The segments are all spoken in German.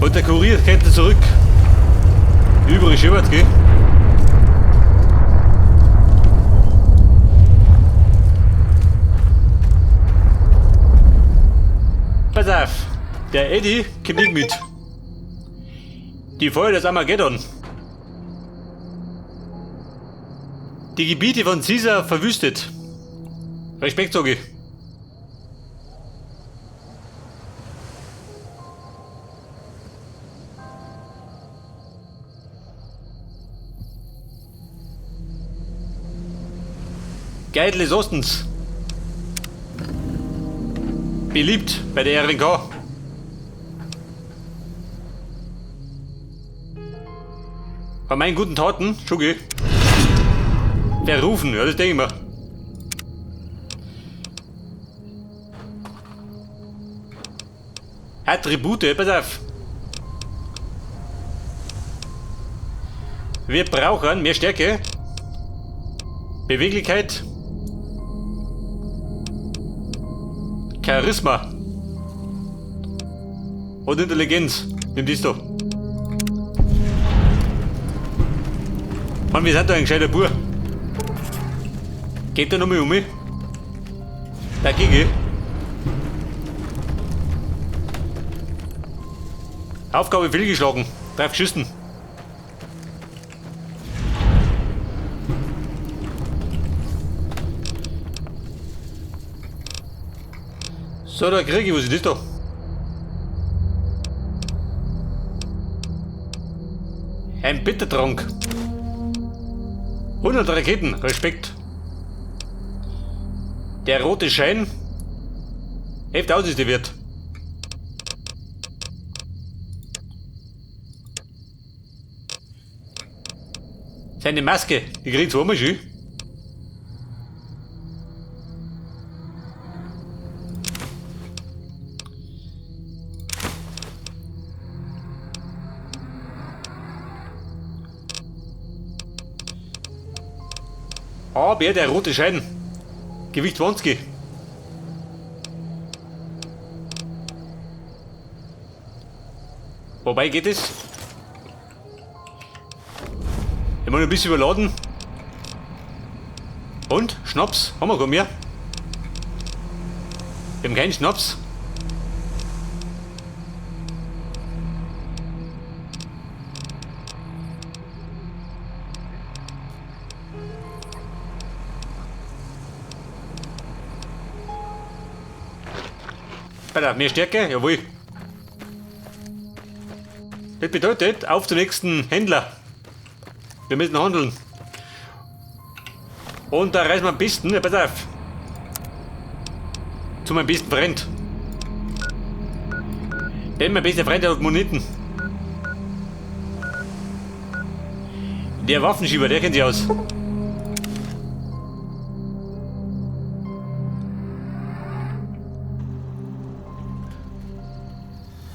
Und der Kurier kennt zurück. Übrig schimmert, gell? Pass auf, der Eddie kommt nicht mit. Die Feuer des Armageddon. Die Gebiete von Caesar verwüstet. Respekt, sag ich. Geitel des Ostens. Beliebt bei der RNK. Von meinen guten Taten, Schugi. Verrufen, ja, das denke ich mir. Attribute, pass auf. Wir brauchen mehr Stärke, Beweglichkeit, Charisma und Intelligenz. Nimm dies doch. Mann, wir sind da ein gescheiter Bub. Geht der noch mal um mich? Dagegen. Aufgabe fehlgeschlagen. Drauf geschissen. So, da kriege ich, was ist das da? Ein Bittertrank. 100 Raketen, Respekt. Der rote Schein. 11.000 ist der Wert. Seine Maske, die kriegt zweimal schön. Aber der rote Schein. Gewicht 20. Wobei geht es? Immer noch ein bisschen überladen. Und? Schnaps? Haben wir gar mehr? Wir haben keinen Schnaps. Weiter, mehr Stärke? Jawohl. Das bedeutet, auf zum nächsten Händler. Wir müssen handeln. Und da reisen wir am besten, ja, pass auf. Zu meinem besten Freund. Denn mein bester Freund hat Moneten. Der Waffenschieber, der kennt sich aus.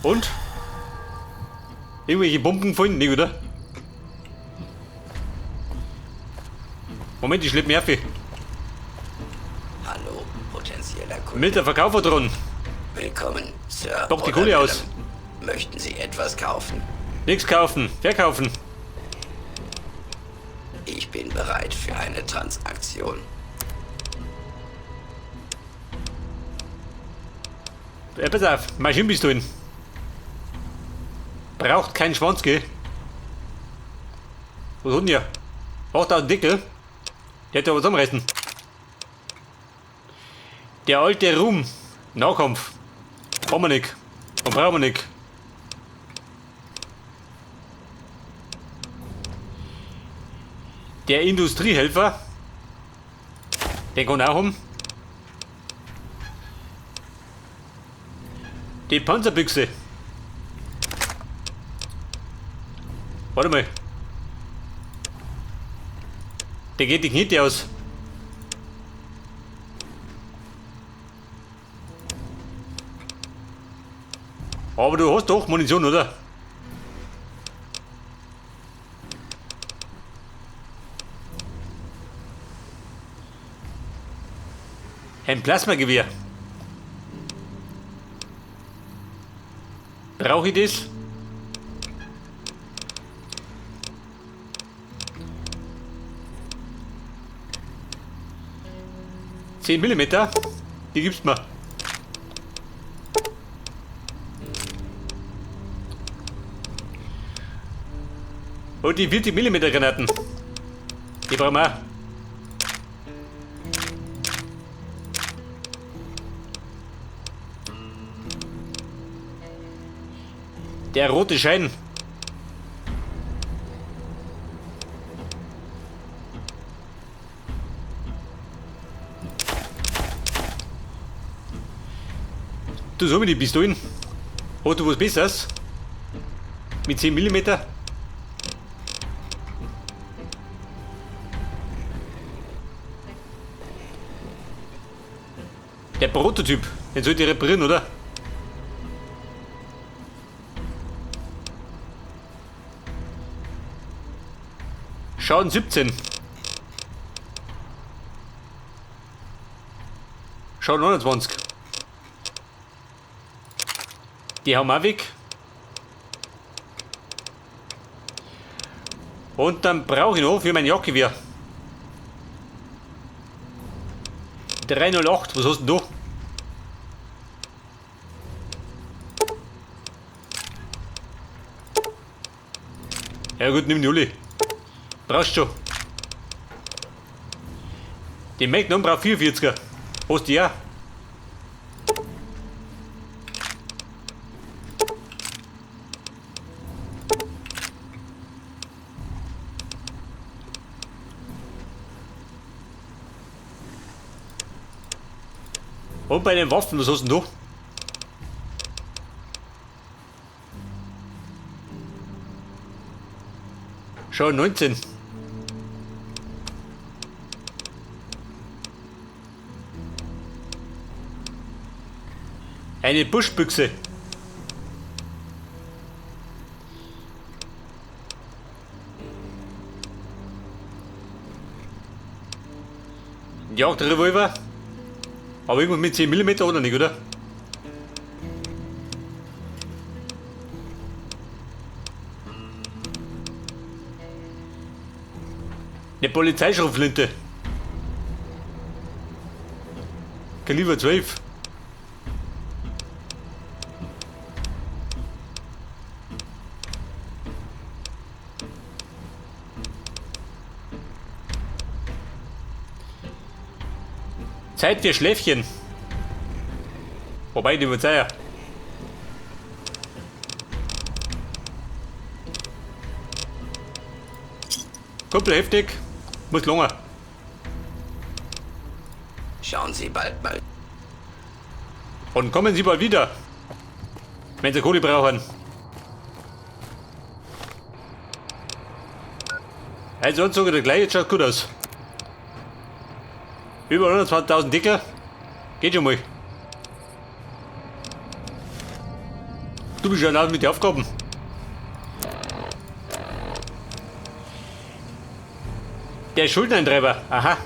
Und? Irgendwelche Bomben gefunden, nicht, oder? Moment, ich schlepp mir auf. Hallo, potenzieller Kunde. Milder Verkäufer dran. Willkommen, Sir. Doch die Kohle aus. Möchten Sie etwas kaufen? Nichts kaufen, verkaufen. Ich bin bereit für eine Transaktion. Pass auf, Maschinenpistolen. Braucht keinen Schwanz, gell? Was hat denn der? 8000 Deckel? Der hätte aber zusammenreißen. Der alte Ruhm. Nahkampf. Brauchen wir nicht. Und brauchen wir nicht. Der Industriehelfer. Den kann auch haben. Die Panzerbüchse. Warte mal. Der geht dich nicht aus. Aber du hast doch Munition, oder? Ein Plasmagewehr. Brauche ich das? 10 mm. Die gibst mir. Und die 40 mm Granaten. Die brauchen wir auch. Der rote Schein. Du so mit die Pistolen. Hast du was Besseres? Mit 10 mm? Der Prototyp, den sollt ihr reparieren, oder? Schaden 17. Schaden 29. Die haben wir auch weg. Und dann brauche ich noch für mein Jagdgewehr 308, was hast du denn da? Ja gut, nimm die alle. Brauchst schon. Die Magnum braucht 44er. Hast du die auch? Und bei den Waffen, was hast du denn da? Schau, 19. Eine Buschbüchse. Jagdrevolver. Aber irgendwas mit 10 mm oder nicht, oder? Eine Polizeischrotflinte. Kaliber 12. Zeit für Schläfchen. Wobei, die wird sein. Kumpel heftig. Muss länger. Schauen Sie bald mal. Und kommen Sie bald wieder. Wenn Sie Kohle brauchen. Also Anzug der gleich, jetzt schaut gut aus. Über 120.000 Dicker. Geht schon mal. Du bist schon aus mit den Aufgaben. Der Schuldeneintreiber. Aha.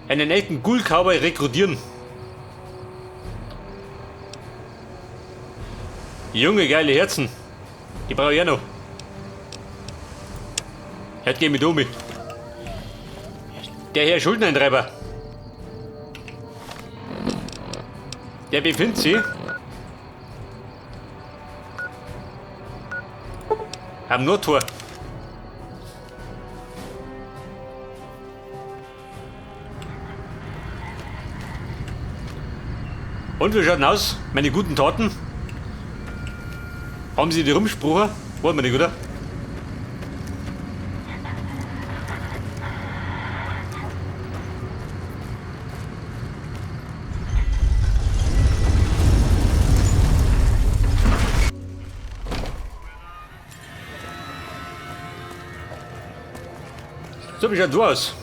Einen echten Ghoul-Cowboy rekrutieren. Junge, geile Herzen. Die brauche ich auch noch. Heute geh mit um. Der Herr Schuldeneintreiber. Der befindet sich am Nordtor. Und wie schaut's aus, meine guten Taten? Haben Sie die rumgesprochen? Wollen wir nicht, oder? So, wie schaut's so aus?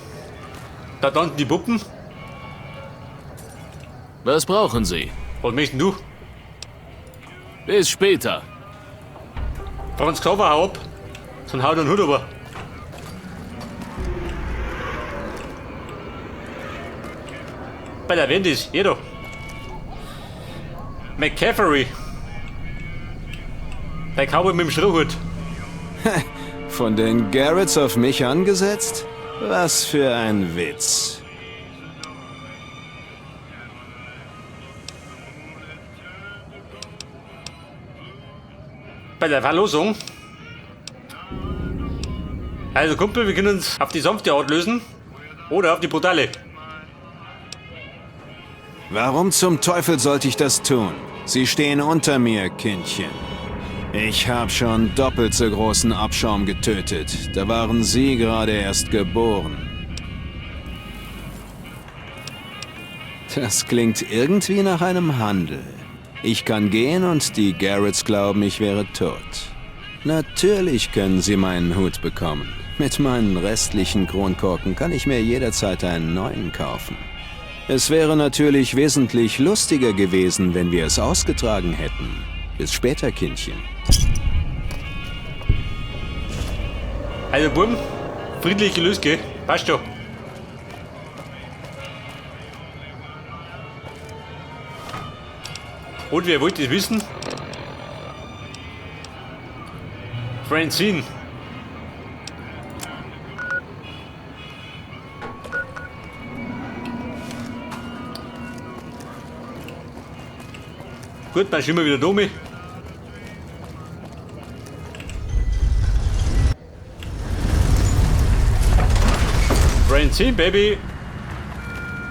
Da unten die Puppen. Was brauchen Sie? Was möchtest du? Bis später. Franz Xaver, hau ab. Sonst hau den Hut über. Bei der Wendis, jeder. McCaffrey. Der Cowboy mit dem Strohhut. Von den Garretts auf mich angesetzt? Was für ein Witz. Bei der Verlosung. Also Kumpel, wir können uns auf die sanfte Art lösen oder auf die brutale. Warum zum Teufel sollte ich das tun? Sie stehen unter mir, Kindchen. Ich habe schon doppelt so großen Abschaum getötet. Da waren Sie gerade erst geboren. Das klingt irgendwie nach einem Handel. Ich kann gehen und die Garretts glauben, ich wäre tot. Natürlich können Sie meinen Hut bekommen. Mit meinen restlichen Kronkorken kann ich mir jederzeit einen neuen kaufen. Es wäre natürlich wesentlich lustiger gewesen, wenn wir es ausgetragen hätten. Bis später, Kindchen. Also Buben, friedlich gelöst, gell? Passt schon. Und wer wollte es wissen? Francine. Gut, dann sind wir wieder da. Francine, Baby.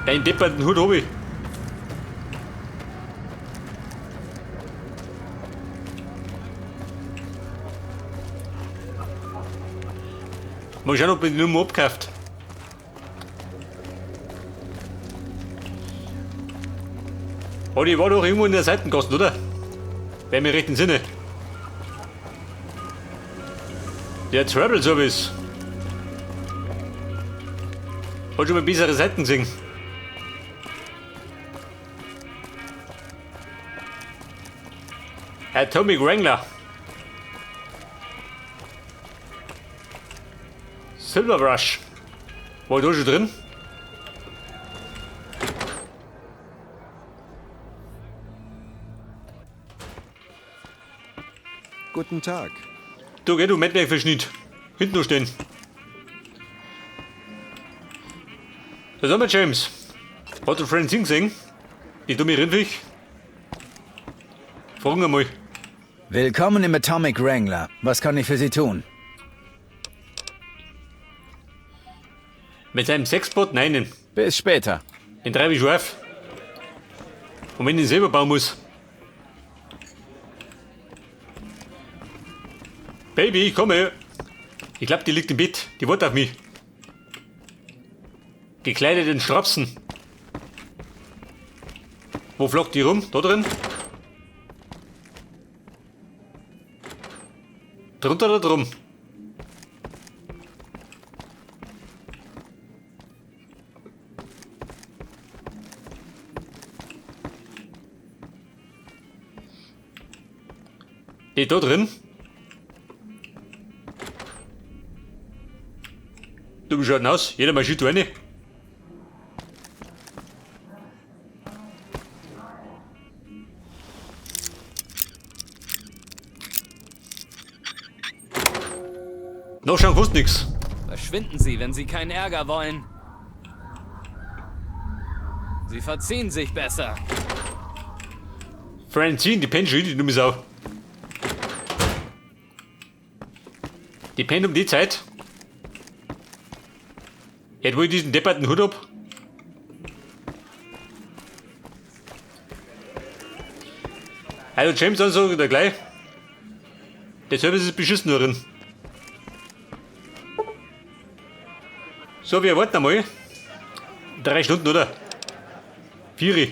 Dein depperten Hut hab ich. Mal schauen, ob ich die Nummer abkauft. Oh, die war doch irgendwo in der Seitengasse, oder? Wäre mir recht im Sinne. Der Travel Service. Hat schon mal bessere Seiten gesehen. Atomic Wrangler. Silverbrush. War da schon drin? Guten Tag. Du, geh, du Mettwerkverschnitt. Hinten noch stehen. Da sind wir, James. Hat der Francine gesehen? Die dumme Rindviech? Fragen wir mal. Willkommen im Atomic Wrangler. Was kann ich für Sie tun? Mit seinem Sexbot? Nein, Bis später. den treibe ich schon auf. Und wenn ich ihn selber bauen muss. Baby, ich komme. Ich glaube, die liegt im Bett. Die wartet auf mich. Gekleidet in Strapsen. Wo flockt die rum? Da drin? Drunter oder drum? Die da drin? Du, wie schaut denn aus? Jeder mal schießt eine. Noch schauen kostet nix. Verschwinden Sie, wenn Sie keinen Ärger wollen. Sie verziehen sich besser. Francine, die pennt schon, die dumme Sau. Die pennt um die Zeit. Jetzt wo ich diesen depperten Hut hab. Also James, dann sag ich dir gleich. Der Service ist beschissen drin. So, wir warten einmal. 3 Stunden, oder? 4.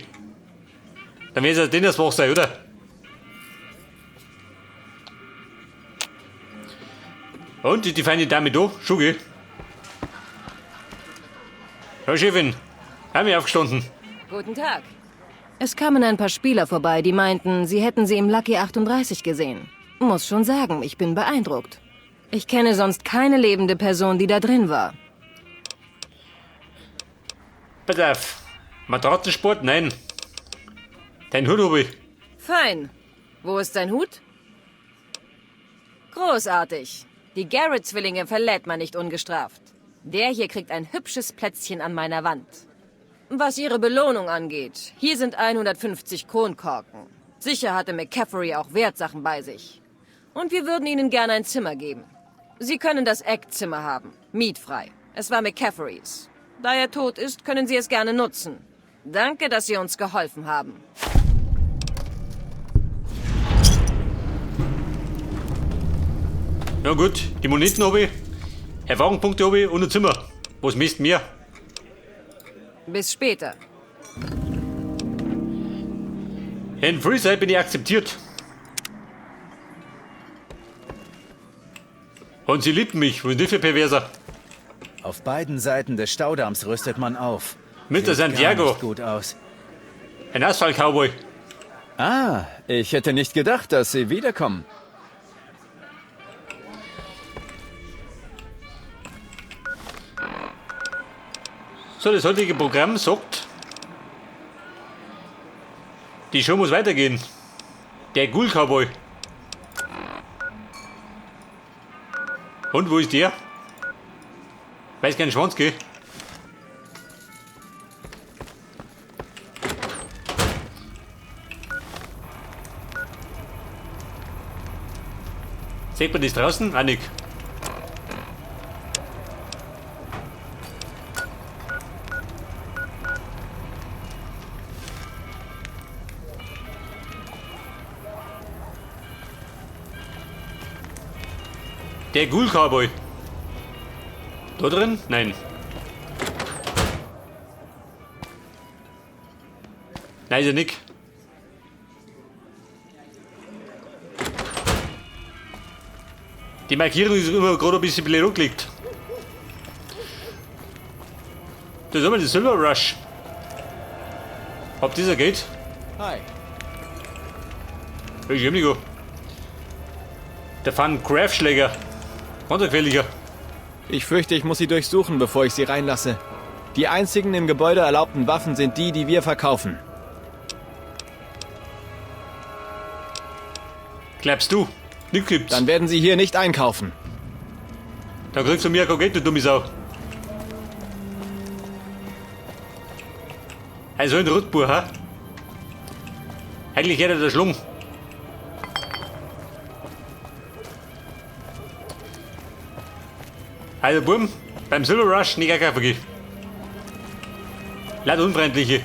Dann wird es denn das wach sein, oder? Und, ist die feine Dame da? Schon, gell? Ja, Chefin. Haben wir aufgestanden. Guten Tag. Es kamen ein paar Spieler vorbei, die meinten, sie hätten sie im Lucky 38 gesehen. Muss schon sagen, ich bin beeindruckt. Ich kenne sonst keine lebende Person, die da drin war. Pass auf. Matratzensport? Nein. Dein Hut hab ich. Fein. Wo ist sein Hut? Großartig. Die Garrett-Zwillinge verlädt man nicht ungestraft. Der hier kriegt ein hübsches Plätzchen an meiner Wand. Was Ihre Belohnung angeht, hier sind 150 Kronkorken. Sicher hatte McCaffrey auch Wertsachen bei sich. Und wir würden Ihnen gerne ein Zimmer geben. Sie können das Eckzimmer haben, mietfrei. Es war McCaffreys. Da er tot ist, können Sie es gerne nutzen. Danke, dass Sie uns geholfen haben. Ja gut, die Moneten habe ich, Erfahrungspunkte habe ich und ein Zimmer. Was misst mehr? Bis später. In Freeside bin ich akzeptiert. Und sie liebten mich, und nicht für Perverser. Auf beiden Seiten des Staudamms rüstet man auf. Mit der Sieht gar Santiago. nicht gut aus. Ein Asphalt-Cowboy. Ah, ich hätte nicht gedacht, dass Sie wiederkommen. So, das heutige Programm sagt, die Show muss weitergehen. Der Ghoul-Cowboy. Und wo ist der? Weiß kein Schwanz, gell? Sieht man das draußen? Ah, nicht. Der Ghoul-Cowboy. Da drin? Nein. Nein, ist er nicht. Die Markierung ist immer gerade ein bisschen blöd angelegt. Da haben wir den Silver Rush. Ob dieser geht? Hi. Ich hab nicht go. Der Van Craft-Schläger. Ganz gefährlicher. Ich fürchte, ich muss sie durchsuchen, bevor ich sie reinlasse. Die einzigen im Gebäude erlaubten Waffen sind die, die wir verkaufen. Glaubst du? Nicht gibt's. Dann werden sie hier nicht einkaufen. Dann kriegst du mir kein Geld, du dumme Sau. Also ein Rotbuch, ha? Eigentlich hätte der Schlung. Also Buben, beim Silver Rush nicht einkaufen gehen. Laut Unfreundliche.